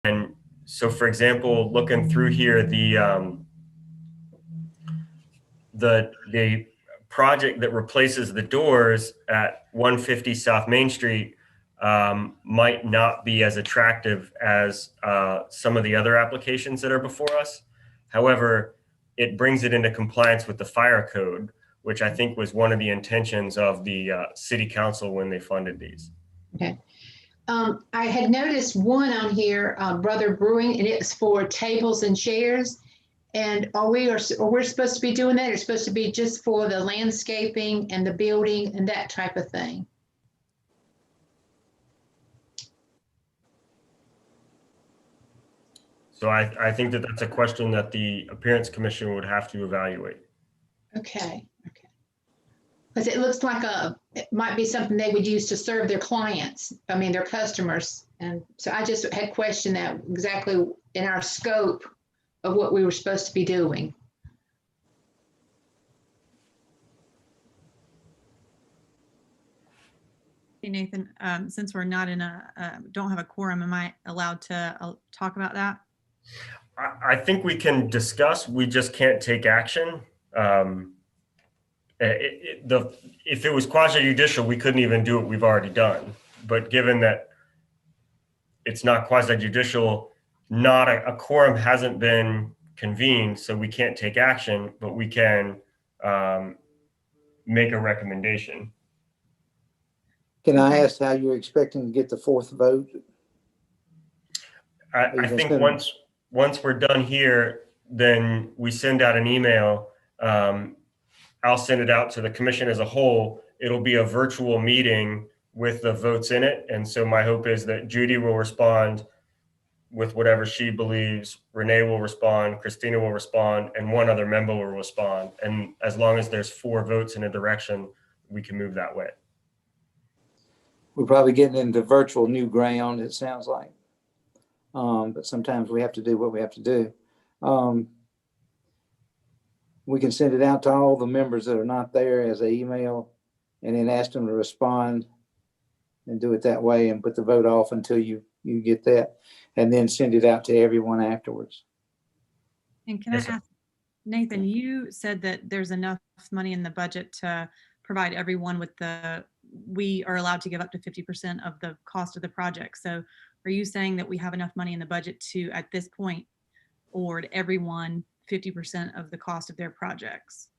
And so, for example, looking through here, the project that replaces the doors at 150 South Main Street might not be as attractive as some of the other applications that are before us. However, it brings it into compliance with the fire code, which I think was one of the intentions of the city council when they funded these. Okay. I had noticed one on here, Brother Brewing, and it's for tables and chairs. And we're supposed to be doing that? It's supposed to be just for the landscaping and the building and that type of thing. So I think that that's a question that the Appearance Commission would have to evaluate. Okay. Because it looks like it might be something they would use to serve their clients, their customers. And so I just had questioned that exactly in our scope of what we were supposed to be doing. Hey, Nathan, since we're not in don't have a quorum, am I allowed to talk about that? I think we can discuss, we just can't take action. If it was quasi-judicial, we couldn't even do what we've already done. But given that it's not quasi-judicial, a quorum hasn't been convened, so we can't take action, but we can make a recommendation. Can I ask how you're expecting to get the fourth vote? I think once we're done here, then we send out an email. I'll send it out to the commission as a whole. It'll be a virtual meeting with the votes in it. And so my hope is that Judy will respond with whatever she believes, Renee will respond, Christina will respond, and one other member will respond. And as long as there's 4 votes in a direction, we can move that way. We're probably getting into virtual new ground, it sounds like. But sometimes we have to do what we have to do. We can send it out to all the members that are not there as an email and then ask them to respond and do it that way and put the vote off until you get that, and then send it out to everyone afterwards. And can I ask, Nathan, you said that there's enough money in the budget to provide everyone with we are allowed to give up to 50% of the cost of the project. So are you saying that we have enough money in the budget to, at this point, award everyone 50% of the cost of their projects?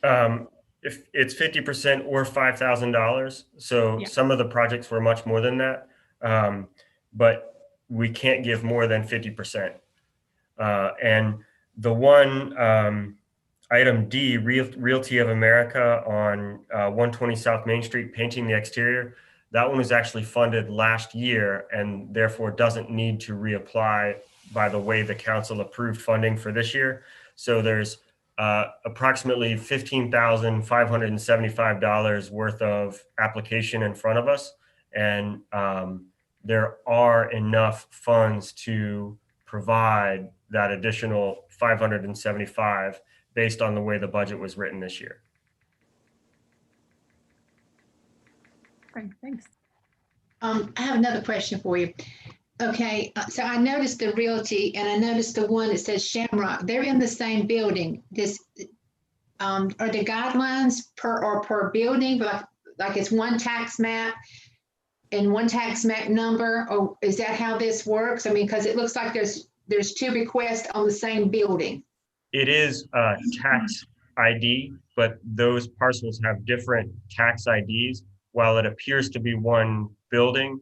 If it's 50% or $5,000. So Yeah. Some of the projects were much more than that. But we can't give more than 50%. And the one item D, Realty of America on 120 South Main Street, painting the exterior, that one was actually funded last year and therefore doesn't need to reapply by the way the council approved funding for this year. So there's approximately $15,575 worth of application in front of us. And there are enough funds to provide that additional 575 based on the way the budget was written this year. Okay, thanks. I have another question for you. Okay, so I noticed the Realty and I noticed the one that says Shamrock. They're in the same building. Are the guidelines per building, like it's one tax map and one tax map number, or is that how this works? Because it looks like there's 2 requests on the same building. It is tax ID, but those parcels have different tax IDs. While it appears to be one building,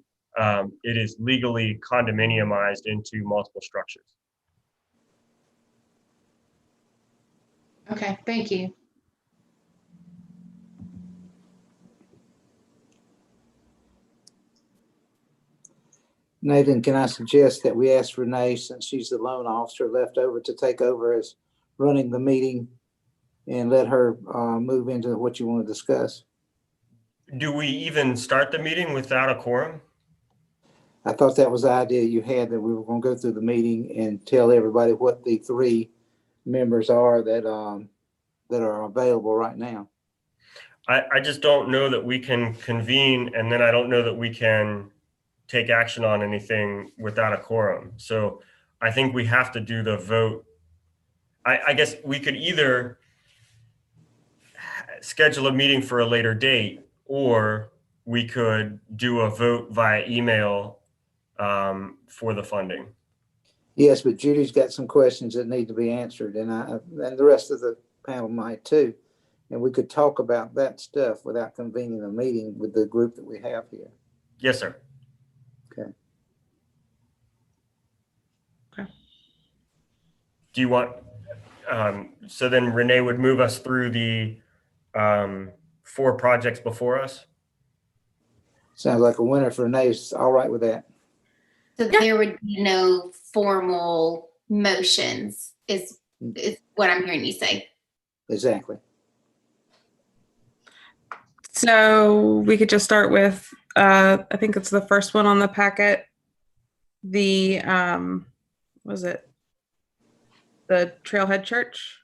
it is legally condominiumized into multiple structures. Okay, thank you. Nathan, can I suggest that we ask Renee, since she's the loan officer left over, to take over as running the meeting and let her move into what you want to discuss? Do we even start the meeting without a quorum? I thought that was the idea you had, that we were going to go through the meeting and tell everybody what the 3 members are that are available right now. I just don't know that we can convene, and then I don't know that we can take action on anything without a quorum. So I think we have to do the vote. I guess we could either schedule a meeting for a later date, or we could do a vote via email for the funding. Yes, but Judy's got some questions that need to be answered, and the rest of the panel might too. And we could talk about that stuff without convening a meeting with the group that we have here. Yes, sir. Okay. Okay. Do you want, so then Renee would move us through the 4 projects before us? Sounds like a winner for Renee's all right with that. So there would be no formal motions is what I'm hearing you say. Exactly. So we could just start with, I think it's the first one on the packet. The, was it the Trailhead Church?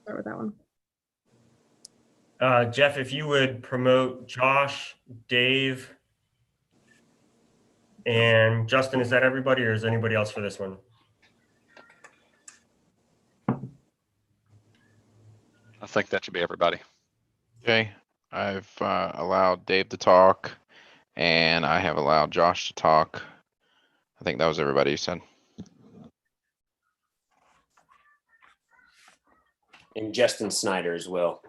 Start with that one. Jeff, if you would promote Josh, Dave, and Justin, is that everybody, or is anybody else for this one? I think that should be everybody. Okay, I've allowed Dave to talk, and I have allowed Josh to talk. I think that was everybody you said. And Justin Snyder as well.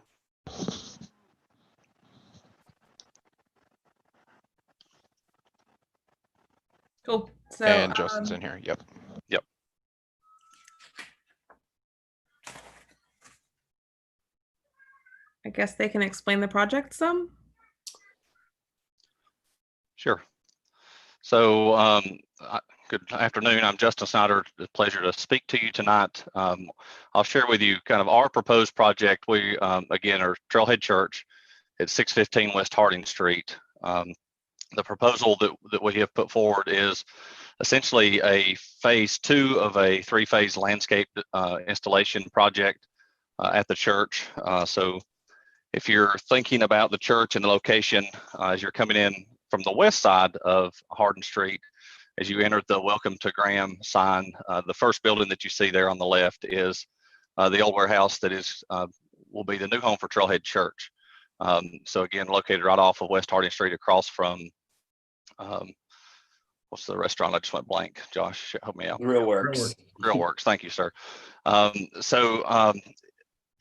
Cool. So, And Justin's in here. Yep. I guess they can explain the project some. Sure. So good afternoon. I'm Justin Snyder. It's a pleasure to speak to you tonight. I'll share with you kind of our proposed project. We, again, are Trailhead Church at 615 West Harding Street. The proposal that we have put forward is essentially a phase 2 of a 3-phase landscape installation project at the church. So if you're thinking about the church and the location as you're coming in from the west side of Hardin Street, as you enter the Welcome to Graham sign, the first building that you see there on the left is the old warehouse that is will be the new home for Trailhead Church. So again, located right off of West Harding Street, across from what's the restaurant? I just went blank. Josh, help me out. Grillworks. Grillworks. Thank you, sir.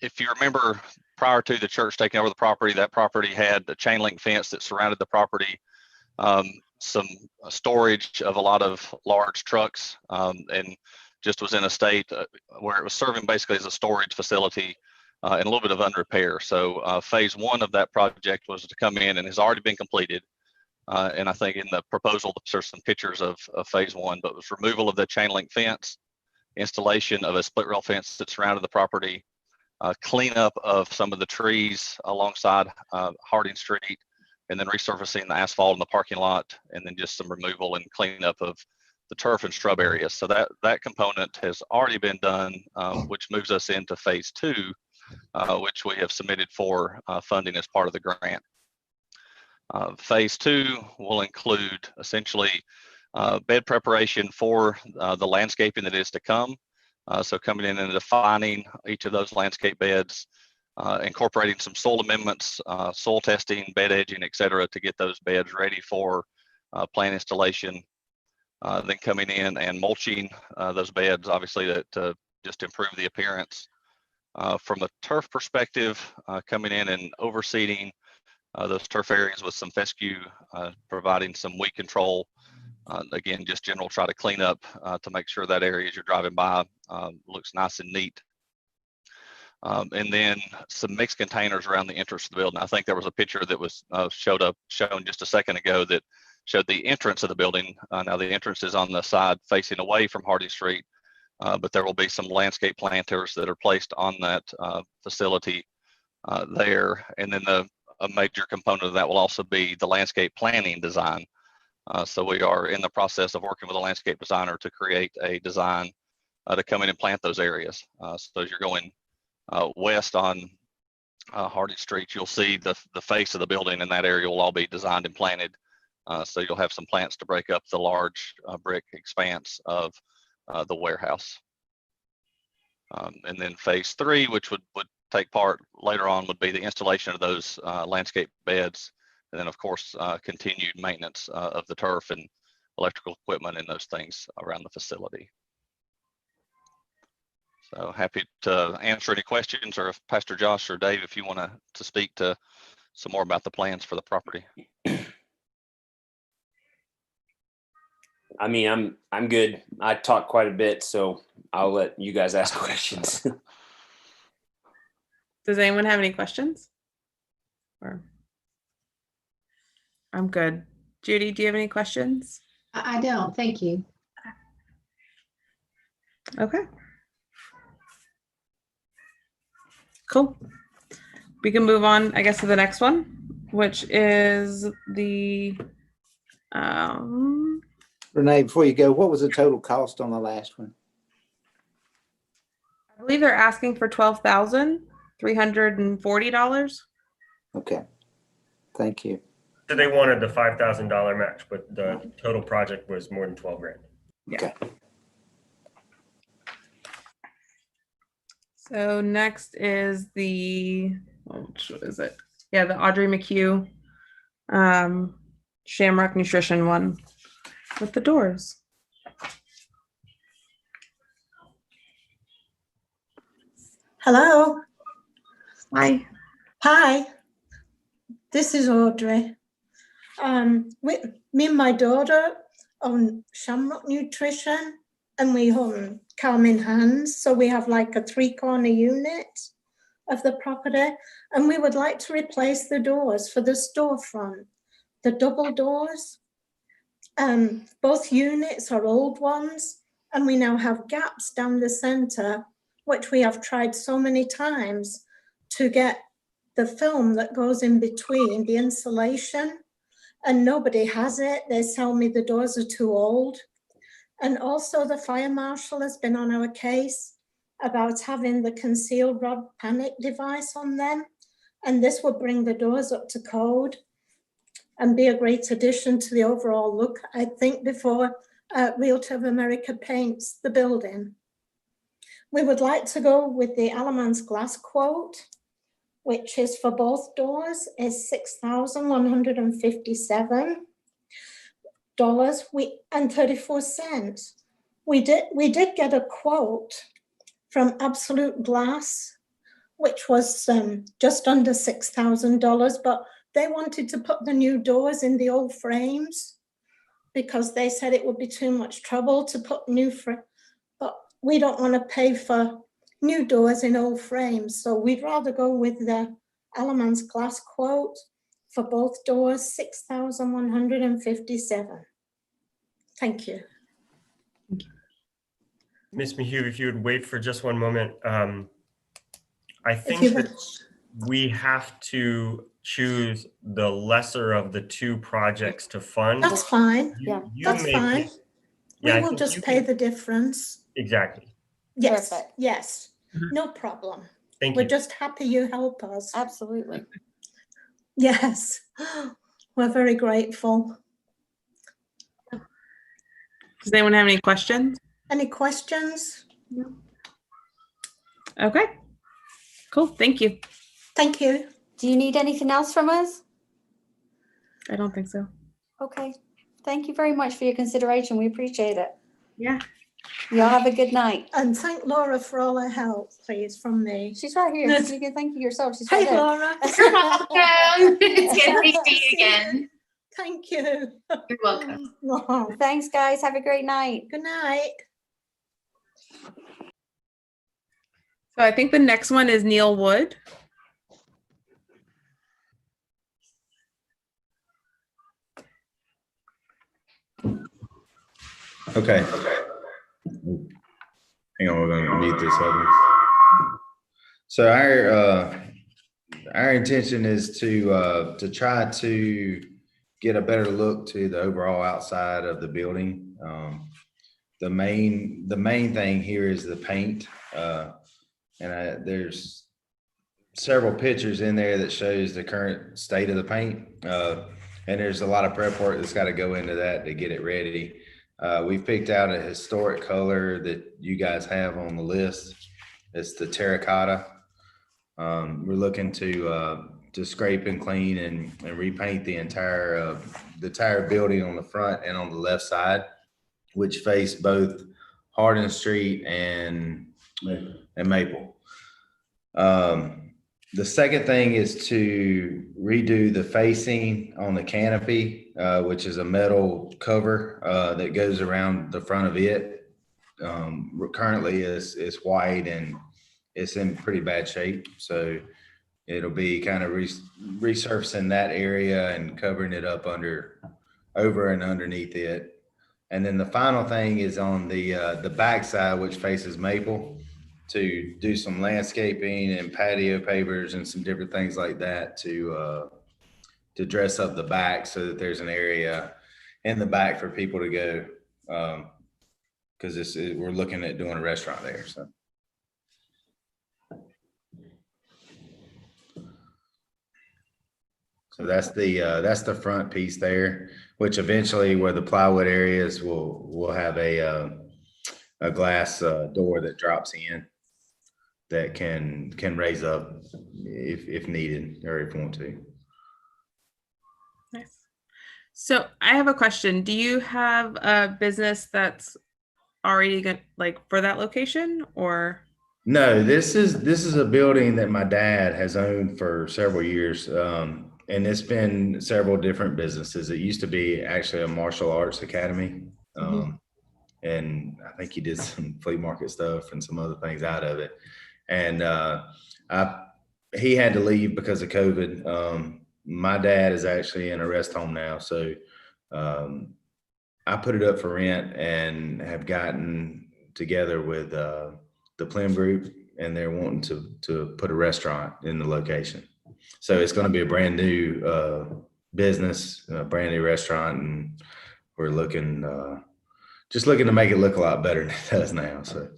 If you remember, prior to the church taking over the property, that property had a chain link fence that surrounded the property, some storage of a lot of large trucks, and just was in a state where it was serving basically as a storage facility and a little bit of under repair. So phase 1 of that project was to come in and has already been completed. And I think in the proposal, there's some pictures of phase 1, but it was removal of the chain link fence, installation of a split rail fence that surrounded the property, cleanup of some of the trees alongside Harding Street, and then resurfacing the asphalt in the parking lot, and then just some removal and cleanup of the turf and shrub areas. So that component has already been done, which moves us into phase 2, which we have submitted for funding as part of the grant. Phase 2 will include essentially bed preparation for the landscaping that is to come. So coming in and defining each of those landscape beds, incorporating some soil amendments, soil testing, bed edging, et cetera, to get those beds ready for plant installation. Then coming in and mulching those beds, obviously to just improve the appearance. From a turf perspective, coming in and overseeding those turf areas with some fescue, providing some weed control. Again, just general try to clean up to make sure that area as you're driving by looks nice and neat. And then some mixed containers around the entrance of the building. I think there was a picture that was shown just a second ago that showed the entrance of the building. Now the entrance is on the side facing away from Harding Street, but there will be some landscape planters that are placed on that facility there. And then a major component of that will also be the landscape planning design. So we are in the process of working with a landscape designer to create a design to come in and plant those areas. So as you're going west on Harding Street, you'll see the face of the building, and that area will all be designed and planted So you'll have some plants to break up the large brick expanse of the warehouse. And then phase 3, which would take part later on, would be the installation of those landscape beds. And then of course, continued maintenance of the turf and electrical equipment and those things around the facility. So happy to answer any questions, or if Pastor Josh or Dave, if you want to speak to some more about the plans for the property. I mean, I'm good. I talk quite a bit, so I'll let you guys ask questions. Does anyone have any questions? Or I'm good. Judy, do you have any questions? I don't, thank you. Okay. Cool. We can move on, I guess, to the next one, which is the Renee, before you go, what was the total cost on the last one? I believe they're asking for $12,340. Okay, thank you. So they wanted the $5,000 match, but the total project was more than 12 grand. Okay. So next is the, which is it? Yeah, the Audrey McHugh Shamrock Nutrition one with the doors. Hello. Hi. Hi. This is Audrey. Me and my daughter own Shamrock Nutrition, and we own Calm in Hands. So we have like a 3-corner unit of the property, and we would like to replace the doors for the storefront, the double doors. Both units are old ones, and we now have gaps down the center, which we have tried so many times to get the film that goes in between the insulation, and nobody has it. They tell me the doors are too old. And also the fire marshal has been on our case about having the concealed rod panic device on them. And this will bring the doors up to code and be a great addition to the overall look, I think, before Realty of America paints the building. We would like to go with the Alamance Glass quote, which is for both doors is $6,157.34. We did get a quote from Absolute Glass, which was just under $6,000, but they wanted to put the new doors in the old frames because they said it would be too much trouble to put new frames. But we don't want to pay for new doors in old frames, so we'd rather go with the Alamance Glass quote for both doors, $6,157. Thank you. Ms. McHugh, if you would wait for just one moment. I think that we have to choose the lesser of the two projects to fund. That's fine. You That's may fine. pick- Yeah, I We will think just you pay can- the difference. Exactly. Yes, Perfect. yes, no problem. Thank We're you. just happy you help us. Absolutely. Yes, we're very grateful. Does anyone have any questions? Any questions? Okay. Cool. Thank you. Thank you. Do you need anything else from us? I don't think so. Okay. Thank you very much for your consideration. We appreciate it. Yeah. Y'all have a good night. And thank Laura for all her help, please, from me. She's right here. You can thank you yourself. She's Hey, right there. Laura. You're welcome. It's good to see you again. Thank you. You're welcome. Oh, Thanks, guys. Have a great night. good night. So I think the next one is Neil Wood. Okay. Hang on, we're gonna mute this other. So our intention is to try to get a better look to the overall outside of the building. The main thing here is the paint. And there's several pictures in there that shows the current state of the paint. and there's a lot of prep work that's got to go into that to get it ready. We've picked out a historic color that you guys have on the list. It's the terracotta. We're looking to scrape and clean and repaint the entire building on the front and on the left side, which face both Hardin Street and Maple. The second thing is to redo the facing on the canopy, which is a metal cover that goes around the front of it. Currently is white and it's in pretty bad shape. So it'll be kind of resurfacing that area and covering it up over and underneath it. And then the final thing is on the back side, which faces Maple, to do some landscaping and patio pavers and some different things like that to dress up the back so that there's an area in the back for people to go. Because we're looking at doing a restaurant there. So that's the front piece there, which eventually where the plywood areas will have a glass door that drops in that can raise up if needed or if you want to. Nice. So I have a question. Do you have a business that's already good, like for that location, or? No, this is a building that my dad has owned for several years. And it's been several different businesses. It used to be actually a martial arts academy. And I think he did some flea market stuff and some other things out of it. And he had to leave because of COVID. My dad is actually in a rest home now. So I put it up for rent and have gotten together with the Plym Group, and they're wanting to put a restaurant in the location. So it's going to be a brand new business, a brand new restaurant, and we're just looking to make it look a lot better than it does now. So,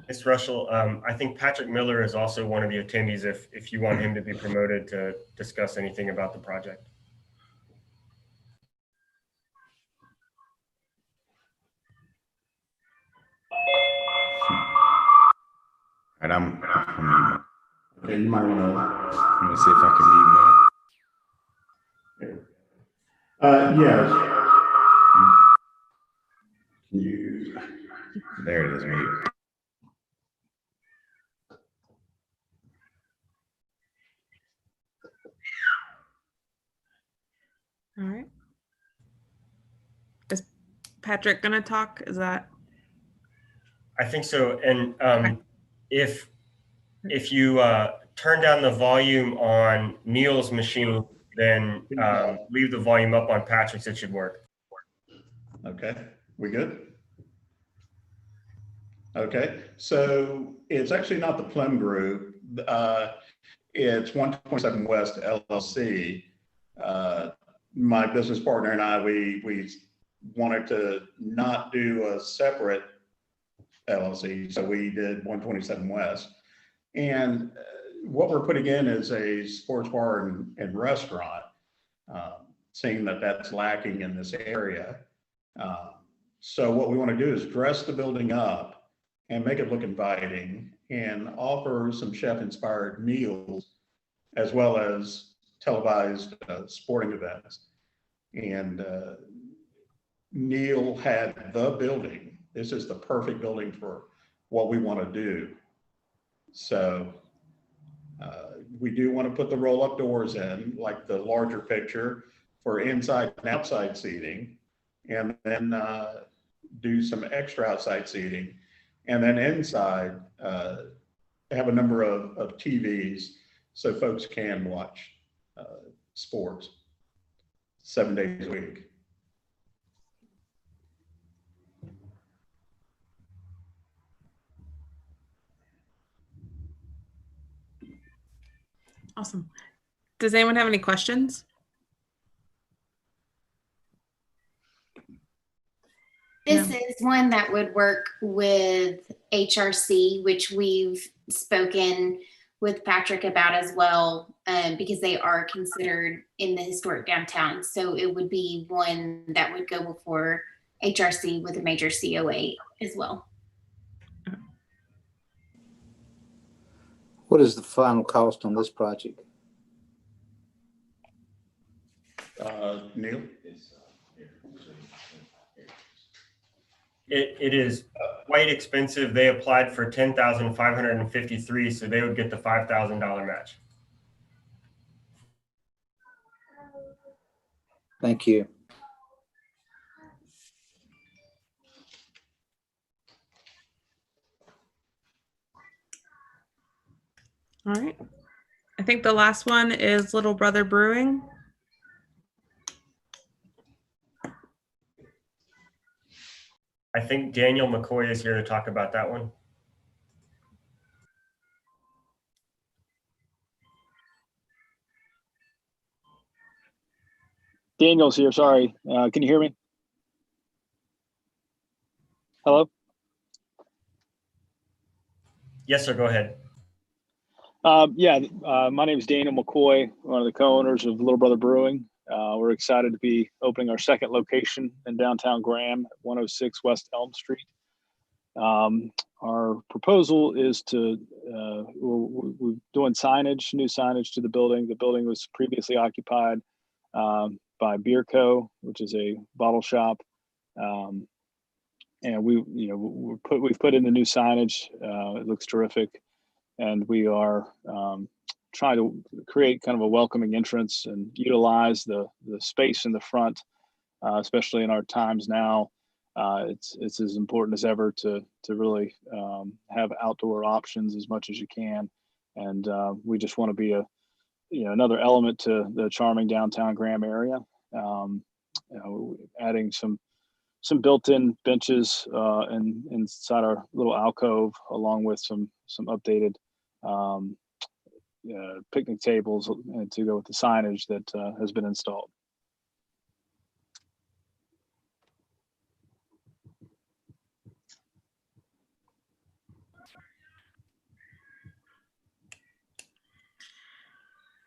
Ms. Russell, I think Patrick Miller is also one of the attendees if you want him to be promoted to discuss anything about the project. and I'm Okay, you might want to. let me see if I can mute my. Yes. You. There it is. Mute. All right. Is Patrick gonna talk? Is that? I think so. And if you turn down the volume on Neil's machine, then leave the volume up on Patrick's, it should work. Okay, we good? Okay, so it's actually not the Plym Group. It's 127 West LLC. My business partner and I, we wanted to not do a separate LLC, so we did 127 West. And what we're putting in is a sports bar and restaurant, seeing that that's lacking in this area. So what we want to do is dress the building up and make it look inviting and offer some chef-inspired meals as well as televised sporting events. And Neil had the building. This is the perfect building for what we want to do. So we do want to put the roll-up doors in, like the larger picture, for inside and outside seating, and then do some extra outside seating. And then inside, have a number of TVs so folks can watch sports 7 days a week. Awesome. Does anyone have any questions? This is one that would work with HRC, which we've spoken with Patrick about as well, because they are considered in the historic downtown. So it would be one that would go before HRC with a major COA as well. What is the final cost on this project? Neil? It is quite expensive. They applied for 10,553, so they would get the $5,000 match. Thank you. All right. I think the last one is Little Brother Brewing. I think Daniel McCoy is here to talk about that one. Daniel's here, sorry. Can you hear me? Hello? Yes, sir, go ahead. My name is Daniel McCoy, one of the co-owners of Little Brother Brewing. We're excited to be opening our second location in downtown Graham, 106 West Elm Street. Our proposal is to, we're doing signage, new signage to the building. The building was previously occupied by Beer Co., which is a bottle shop. And we've put in the new signage. It looks terrific. And we are trying to create kind of a welcoming entrance and utilize the space in the front, especially in our times now. It's as important as ever to really have outdoor options as much as you can. And we just want to be another element to the charming downtown Graham area. Adding some built-in benches inside our little alcove, along with some updated picnic tables to go with the signage that has been installed.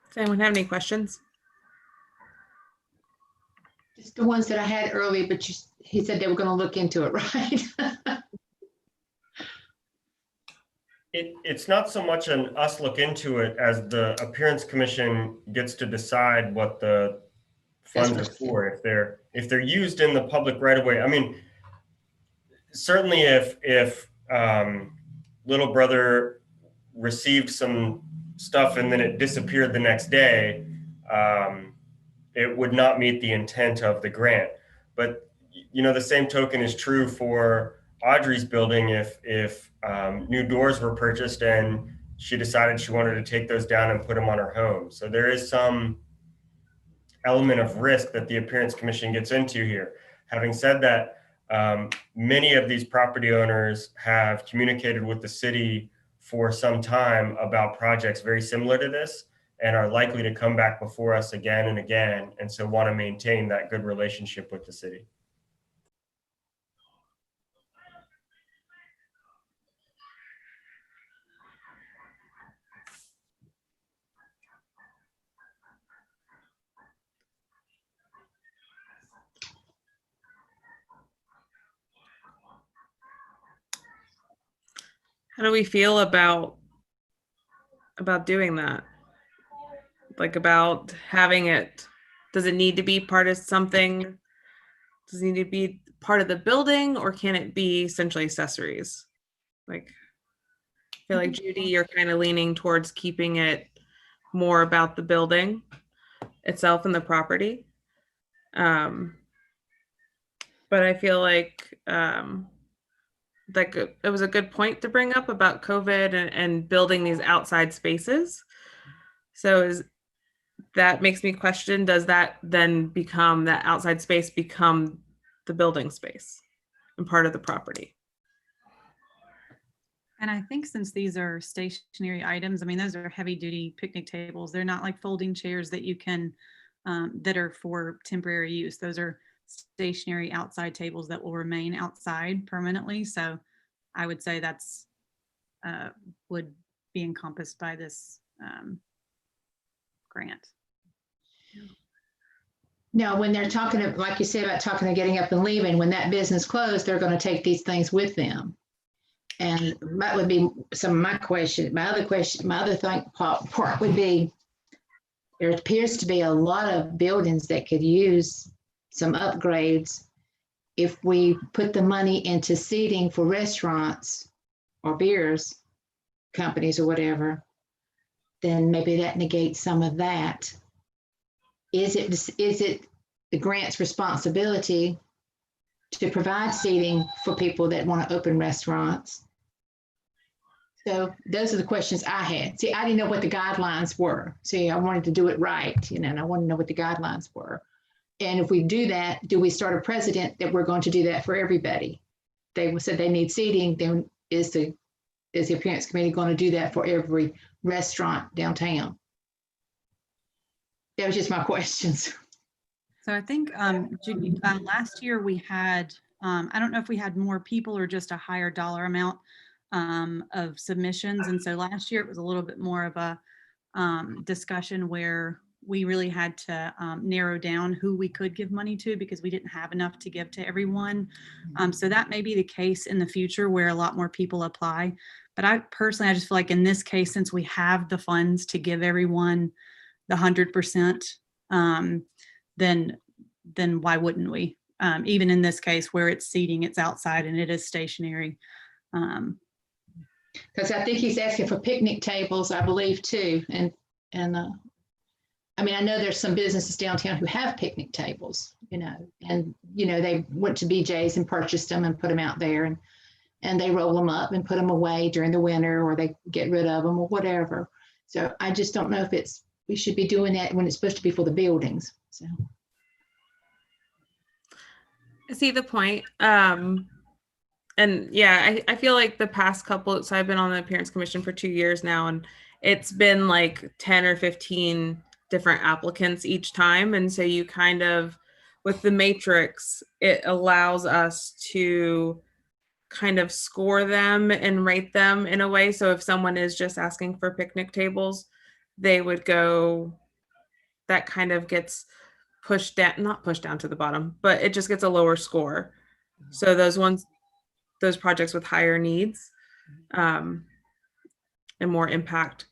Does anyone have any questions? Just the ones that I had earlier, but he said they were going to look into it, right? It's not so much an us look into it as the Appearance Commission gets to decide what the funds are for. If they're used in the public right of way. I mean, certainly if Little Brother received some stuff and then it disappeared the next day, it would not meet the intent of the grant. But the same token is true for Audrey's building. If new doors were purchased and she decided she wanted to take those down and put them on her home. So there is some element of risk that the Appearance Commission gets into here. Having said that, many of these property owners have communicated with the city for some time about projects very similar to this and are likely to come back before us again and again, and so want to maintain that good relationship with the city. How do we feel about doing that? Like about having it, does it need to be part of something? Does it need to be part of the building, or can it be essentially accessories? Like, I feel like Judy, you're kind of leaning towards keeping it more about the building itself and the property. But I feel like it was a good point to bring up about COVID and building these outside spaces. So that makes me question, does that then become, that outside space become the building space and part of the property? And I think since these are stationary items, I mean, those are heavy duty picnic tables. They're not like folding chairs that you can, that are for temporary use. Those are stationary outside tables that will remain outside permanently. So I would say that's would be encompassed by this grant. Now, when they're talking, like you said about talking to getting up and leaving, when that business closed, they're going to take these things with them. And that would be some of my question. My other thing part would be, there appears to be a lot of buildings that could use some upgrades. If we put the money into seating for restaurants or beers companies or whatever, then maybe that negates some of that. Is it the grant's responsibility to provide seating for people that want to open restaurants? So those are the questions I had. See, I didn't know what the guidelines were. See, I wanted to do it right, and I wanted to know what the guidelines were. And if we do that, do we start a precedent that we're going to do that for everybody? They said they need seating, then is the appearance committee going to do that for every restaurant downtown? That was just my questions. So I think Judy, last year we had, I don't know if we had more people or just a higher dollar amount of submissions. And so last year it was a little bit more of a discussion where we really had to narrow down who we could give money to because we didn't have enough to give to everyone. So that may be the case in the future where a lot more people apply. But I personally just feel like in this case, since we have the funds to give everyone the 100%, then why wouldn't we? Even in this case where it's seating, it's outside and it is stationary. Because I think he's asking for picnic tables, I believe, too. And I mean, I know there's some businesses downtown who have picnic tables, and, they went to BJ's and purchased them and put them out there, and they roll them up and put them away during the winter, or they get rid of them or whatever. So I just don't know if we should be doing that when it's supposed to be for the buildings. So. I see the point. And yeah, I feel like the past couple, so I've been on the appearance commission for 2 years now, and it's been like 10 or 15 different applicants each time. And so you kind of, with the matrix, it allows us to kind of score them and rate them in a way. So if someone is just asking for picnic tables, they would go, that kind of gets pushed down, not pushed down to the bottom, but it just gets a lower score. So those projects with higher needs and more impact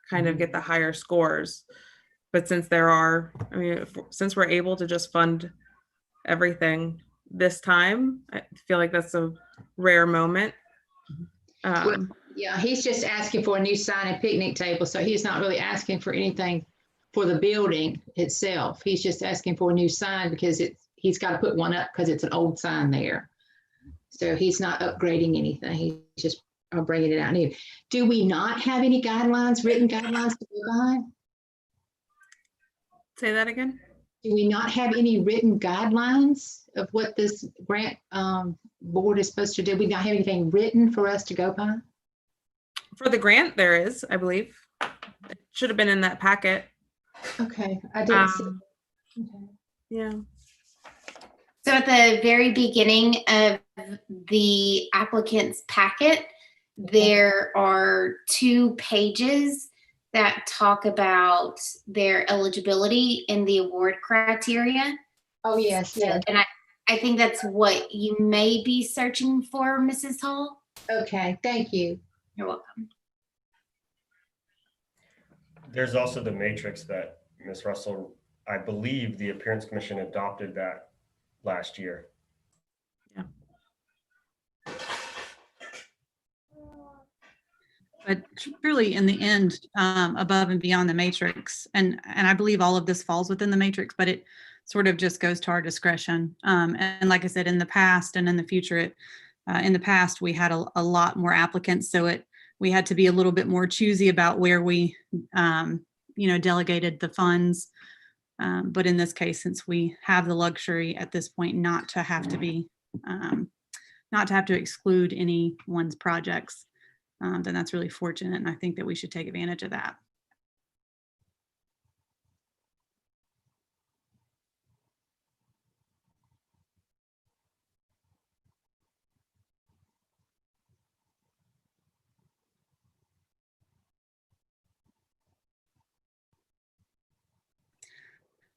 kind of get the higher scores. But since since we're able to just fund everything this time, I feel like that's a rare moment. Yeah, he's just asking for a new sign and picnic table. So he's not really asking for anything for the building itself. He's just asking for a new sign because he's got to put one up because it's an old sign there. So he's not upgrading anything. He's just bringing it out new. Do we not have any written guidelines to go by? Say that again. Do we not have any written guidelines of what this grant board is supposed to do? We not have anything written for us to go by? For the grant, there is, I believe. It should have been in that packet. Okay, I didn't see. Okay. Yeah. So at the very beginning of the applicant's packet, there are 2 pages that talk about their eligibility and the award criteria. Oh, yes, yes. And I think that's what you may be searching for, Mrs. Hall. Okay, thank you. You're welcome. There's also the matrix that Ms. Russell, I believe the Appearance Commission adopted that last year. Yeah. But truly, in the end, above and beyond the matrix, and I believe all of this falls within the matrix, but it sort of just goes to our discretion. And like I said, in the past and in the future, in the past, we had a lot more applicants, so we had to be a little bit more choosy about where we, delegated the funds. But in this case, since we have the luxury at this point not to have to exclude anyone's projects, then that's really fortunate. And I think that we should take advantage of that.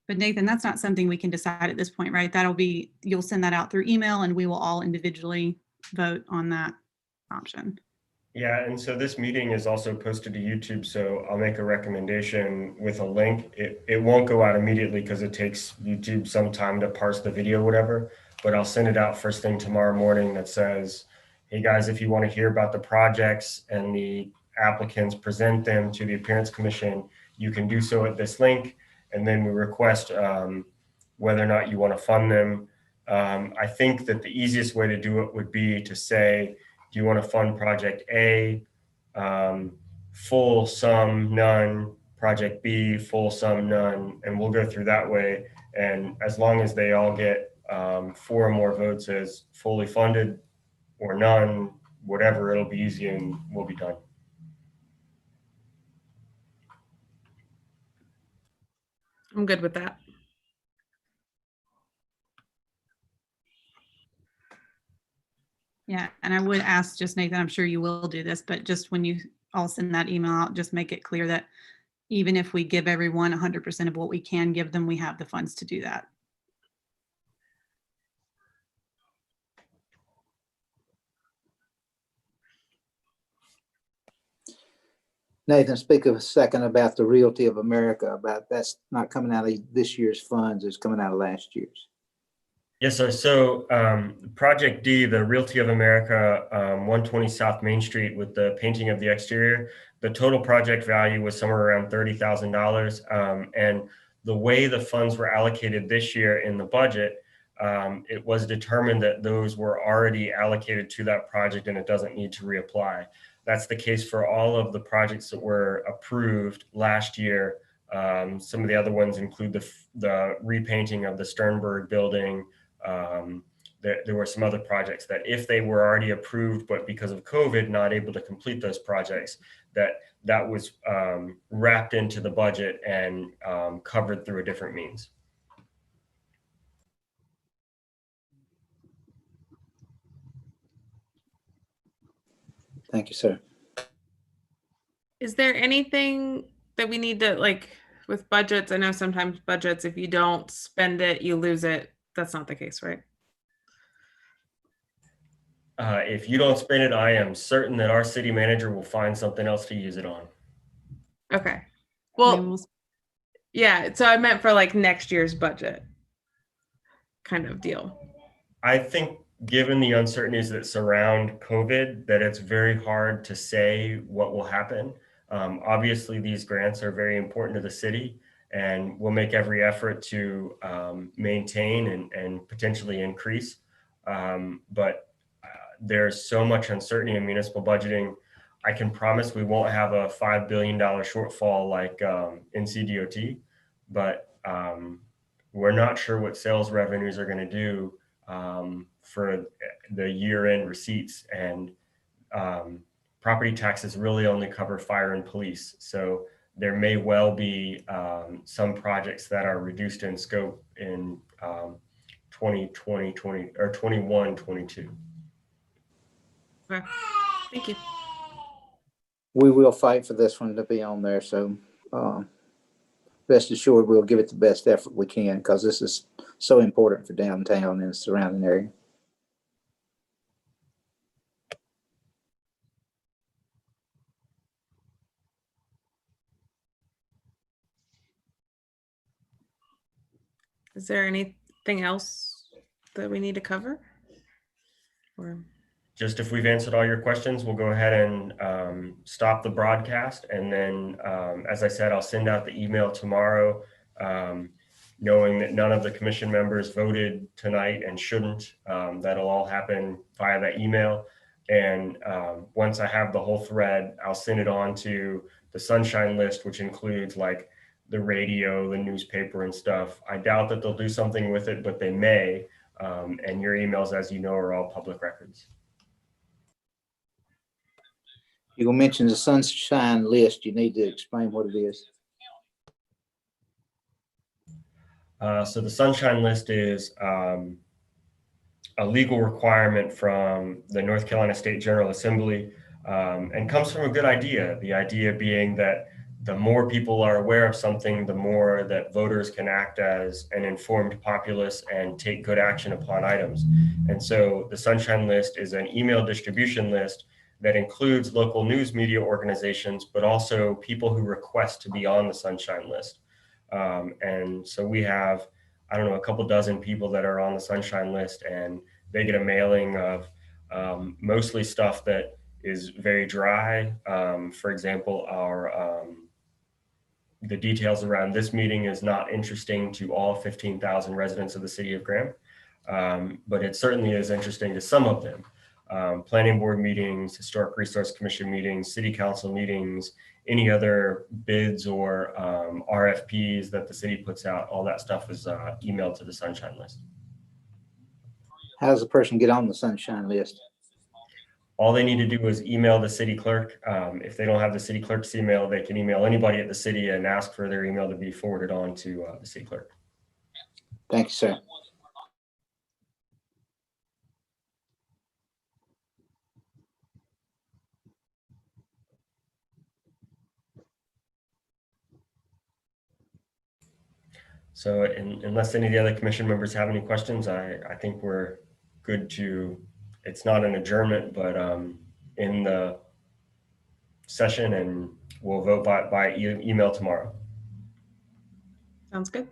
But Nathan, that's not something we can decide at this point, right? That'll be, you'll send that out through email and we will all individually vote on that option. Yeah, and so this meeting is also posted to YouTube, so I'll make a recommendation with a link. It won't go out immediately because it takes YouTube some time to parse the video, whatever, but I'll send it out first thing tomorrow morning that says, hey guys, if you want to hear about the projects and the applicants, present them to the Appearance Commission, you can do so at this link. And then we request whether or not you want to fund them. I think that the easiest way to do it would be to say, do you want to fund project A, full sum, none, project B, full sum, none, and we'll go through that way. And as long as they all get 4 or more votes as fully funded or none, whatever, it'll be easy and we'll be done. I'm good with that. Yeah, and I would ask just Nathan, I'm sure you will do this, but just when you all send that email out, just make it clear that even if we give everyone 100% of what we can give them, we have the funds to do that. Nathan, speak a second about the Realty of America, about that's not coming out of this year's funds, it's coming out of last year's. Yes, sir. So Project D, the Realty of America, 120 South Main Street with the painting of the exterior, the total project value was somewhere around $30,000. And the way the funds were allocated this year in the budget, it was determined that those were already allocated to that project and it doesn't need to reapply. That's the case for all of the projects that were approved last year. Some of the other ones include the repainting of the Sternberg building. There were some other projects that if they were already approved, but because of COVID, not able to complete those projects, that was wrapped into the budget and covered through a different means. Thank you, sir. Is there anything that we need to, like, with budgets? I know sometimes budgets, if you don't spend it, you lose it. That's not the case, right? If you don't spend it, I am certain that our city manager will find something else to use it on. Okay. We Well, will- yeah, so I meant for like next year's budget kind of deal. I think given the uncertainties that surround COVID, that it's very hard to say what will happen. Obviously, these grants are very important to the city and we'll make every effort to maintain and potentially increase. But there's so much uncertainty in municipal budgeting. I can promise we won't have a $5 billion shortfall like NCDOT, but we're not sure what sales revenues are going to do for the year-end receipts, and property taxes really only cover fire and police. So there may well be some projects that are reduced in scope in 2020, 20 or 21, 22. Okay. Thank you. We will fight for this one to be on there, so rest assured we'll give it the best effort we can because this is so important for downtown and the surrounding area. Is there anything else that we need to cover? Or Just if we've answered all your questions, we'll go ahead and stop the broadcast. And then, as I said, I'll send out the email tomorrow, knowing that none of the commission members voted tonight and shouldn't. That'll all happen via that email. And once I have the whole thread, I'll send it on to the Sunshine List, which includes like the radio, the newspaper and stuff. I doubt that they'll do something with it, but they may. And your emails, as you know, are all public records. You gonna mention the Sunshine List, you need to explain what it is. So the Sunshine List is a legal requirement from the North Carolina State General Assembly and comes from a good idea. The idea being that the more people are aware of something, the more that voters can act as an informed populace and take good action upon items. And so the Sunshine List is an email distribution list that includes local news media organizations, but also people who request to be on the Sunshine List. And so we have, I don't know, a couple dozen people that are on the Sunshine List, and they get a mailing of mostly stuff that is very dry. For example, the details around this meeting is not interesting to all 15,000 residents of the city of Graham, but it certainly is interesting to some of them. Planning board meetings, Historic Resource Commission meetings, city council meetings, any other bids or RFPs that the city puts out, all that stuff is emailed to the Sunshine List. How does a person get on the Sunshine List? All they need to do is email the city clerk. If they don't have the city clerk's email, they can email anybody at the city and ask for their email to be forwarded on to the city clerk. Thank you, sir. So unless any of the other commission members have any questions, I think we're good to, it's not an adjournment, but in the session, and we'll vote by email tomorrow. Sounds good.